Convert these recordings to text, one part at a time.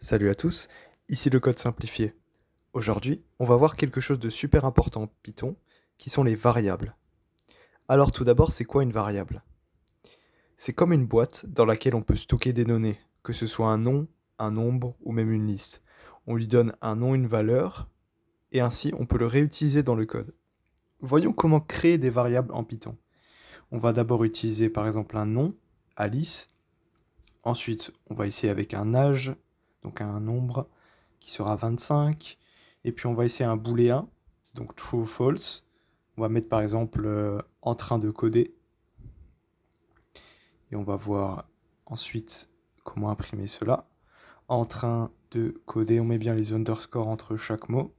Salut à tous, ici le code simplifié. Aujourd'hui, on va voir quelque chose de super important en Python, qui sont les variables. Alors tout d'abord, c'est quoi une variable? C'est comme une boîte dans laquelle on peut stocker des données, que ce soit un nom, un nombre ou même une liste. On lui donne un nom, une valeur, et ainsi on peut le réutiliser dans le code. Voyons comment créer des variables en Python. On va d'abord utiliser par exemple un nom, Alice. Ensuite, on va essayer avec un âge, donc un nombre qui sera 25. Et puis on va essayer un booléen, donc true ou false. On va mettre par exemple en train de coder. Et on va voir ensuite comment imprimer cela. En train de coder, on met bien les underscores entre chaque mot.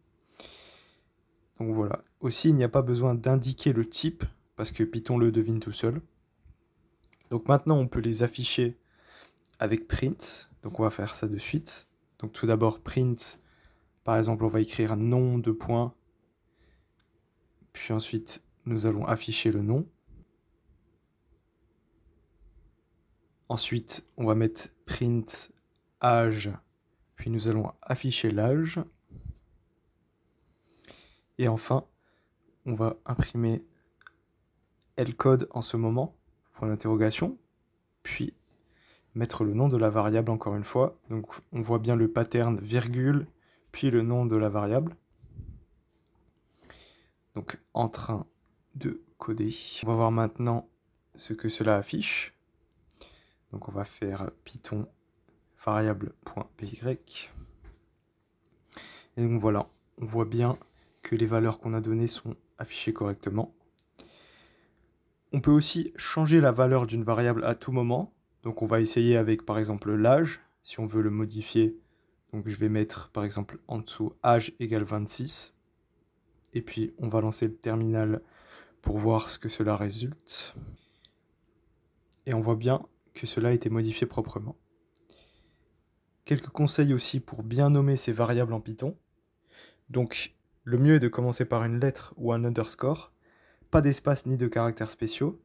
Donc voilà. Aussi, il n'y a pas besoin d'indiquer le type, parce que Python le devine tout seul. Donc maintenant, on peut les afficher avec print. Donc on va faire ça de suite. Donc tout d'abord, print. Par exemple, on va écrire nom de point. Puis ensuite, nous allons afficher le nom. Ensuite, on va mettre print âge. Puis nous allons afficher l'âge. Et enfin, on va imprimer lcode en ce moment, point d'interrogation. Puis mettre le nom de la variable encore une fois. Donc on voit bien le pattern virgule, puis le nom de la variable. Donc en train de coder. On va voir maintenant ce que cela affiche. Donc on va faire python variable.py. Et donc voilà, on voit bien que les valeurs qu'on a données sont affichées correctement. On peut aussi changer la valeur d'une variable à tout moment. Donc on va essayer avec par exemple l'âge, si on veut le modifier. Donc je vais mettre par exemple en dessous âge égale 26. Et puis on va lancer le terminal pour voir ce que cela résulte. Et on voit bien que cela a été modifié proprement. Quelques conseils aussi pour bien nommer ces variables en Python. Donc le mieux est de commencer par une lettre ou un underscore. Pas d'espace ni de caractères spéciaux.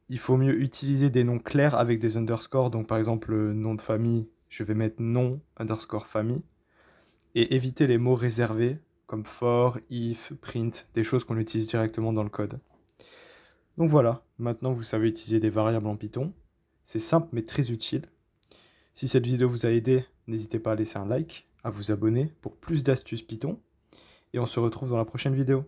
Il faut mieux utiliser des noms clairs avec des underscores. Donc par exemple, le nom de famille, je vais mettre nom underscore famille. Et éviter les mots réservés comme for, if, print, des choses qu'on utilise directement dans le code. Donc voilà, maintenant vous savez utiliser des variables en Python. C'est simple mais très utile. Si cette vidéo vous a aidé, n'hésitez pas à laisser un like, à vous abonner pour plus d'astuces Python. Et on se retrouve dans la prochaine vidéo.